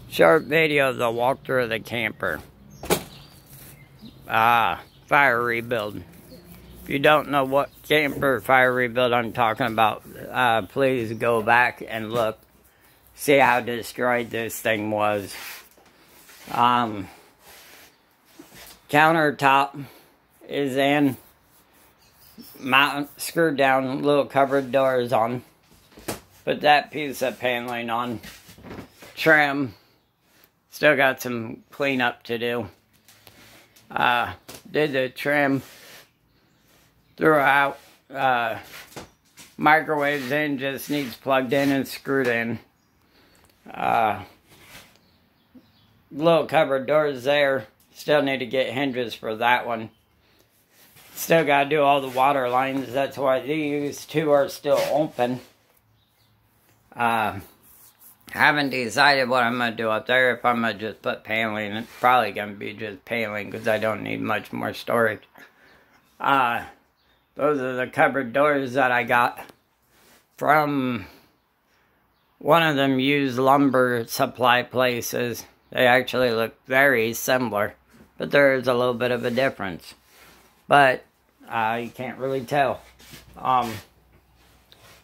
Short video of the walkthrough of the camper. Fire rebuild. If you don't know what camper fire rebuild I'm talking about, please go back and look. See how destroyed this thing was. Countertop is in. Screwed down, little cupboard doors on. Put that piece of paneling on. Trim. Still got some cleanup to do. Did the trim. Threw out. Microwaves in, just needs plugged in and screwed in. Little cupboard doors there. Still need to get hinges for that one. Still got to do all the water lines. That's why these two are still open. Haven't decided what I'm going to do up there. If I'm going to just put paneling. It's probably going to be just paneling because I don't need much more storage. Those are the cupboard doors that I got from one of them used lumber supply places. They actually look very similar, but there is a little bit of a difference. But you can't really tell.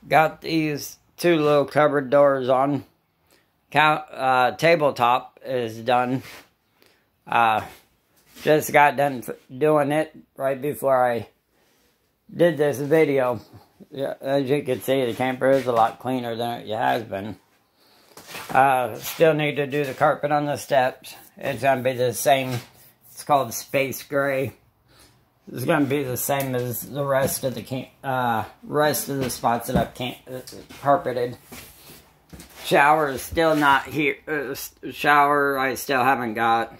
Got these two little cupboard doors on. Tabletop is done. Just got done doing it right before I did this video. Yeah, as you can see, the camper is a lot cleaner than it has been. Still need to do the carpet on the steps. It's going to be the same. It's called Space Gray. It's going to be the same as the rest of the spots that I've carpeted. Shower is still not here. Shower I still haven't got.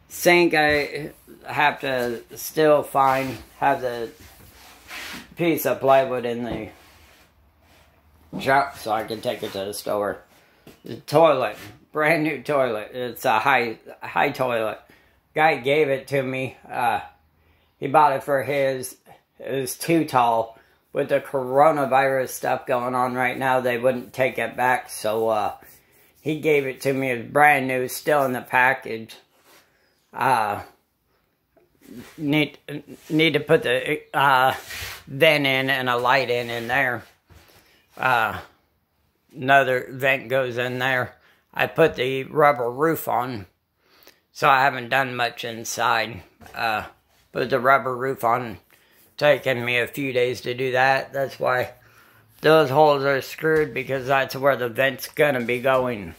Sink I have to still have the piece of plywood in the shop so I can take it to the store. The toilet, brand new toilet. It's a high toilet. Guy gave it to me. He bought it for his. It was too tall. With the coronavirus stuff going on right now, they wouldn't take it back. So he gave it to me. It's brand new, still in the package. Need to put the vent in and a light in there. Another vent goes in there. I put the rubber roof on, so I haven't done much inside. Put the rubber roof on. Taken me a few days to do that. That's why those holes are screwed, because that's where the vent's gonna be going.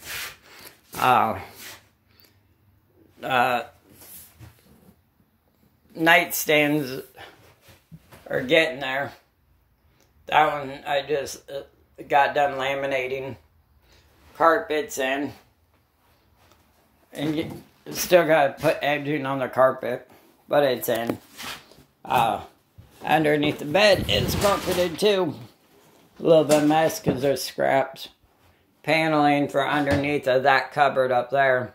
Nightstands are getting there. That one I just got done laminating. Carpet's in. And you still gotta put edging on the carpet, but it's in. Underneath the bed it's carpeted too. A little bit of mess because there's scraps. Paneling for underneath of that cupboard up there.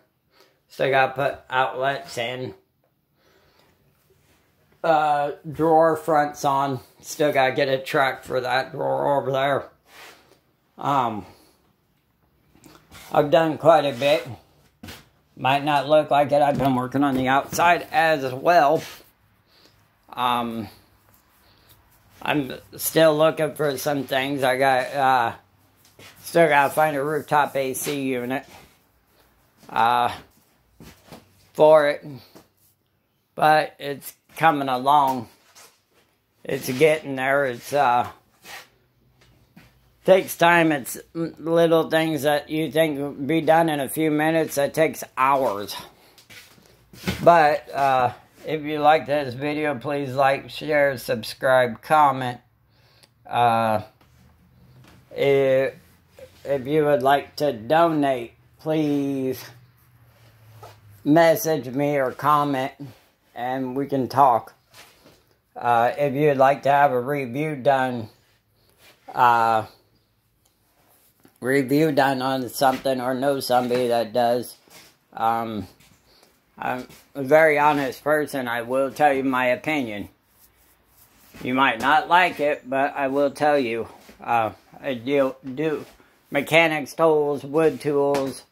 Still gotta put outlets in. Drawer fronts on. Still gotta get a truck for that drawer over there. I've done quite a bit. Might not look like it. I've been working on the outside as well. I'm still looking for some things. I got, still gotta find a rooftop AC unit, for it. But it's coming along. It's getting there. It's, takes time. It's little things that you think would be done in a few minutes. That takes hours. But, if you like this video, please like, share, subscribe, comment. If you would like to donate, please message me or comment and we can talk. If you'd like to have a review done on something, or know somebody that does, I'm a very honest person. I will tell you my opinion. You might not like it, but I will tell you. I do mechanics tools, wood tools,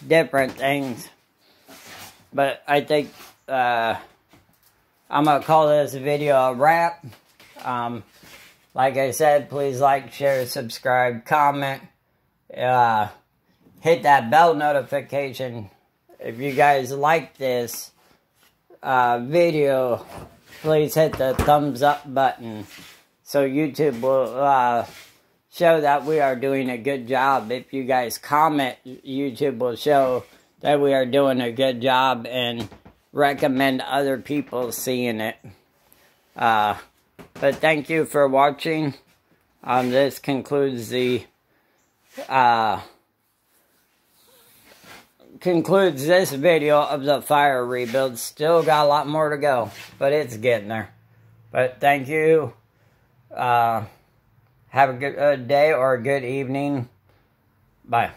different things. But I think I'm going to call this video a wrap. Like I said, please like, share, subscribe, comment. Hit that bell notification. If you guys like this video, please hit the thumbs up button so YouTube will show that we are doing a good job. If you guys comment, YouTube will show that we are doing a good job and recommend other people seeing it. But thank you for watching. This concludes the this video of the fire rebuild. Still got a lot more to go, but it's getting there. But thank you. Have a good day or a good evening. Bye.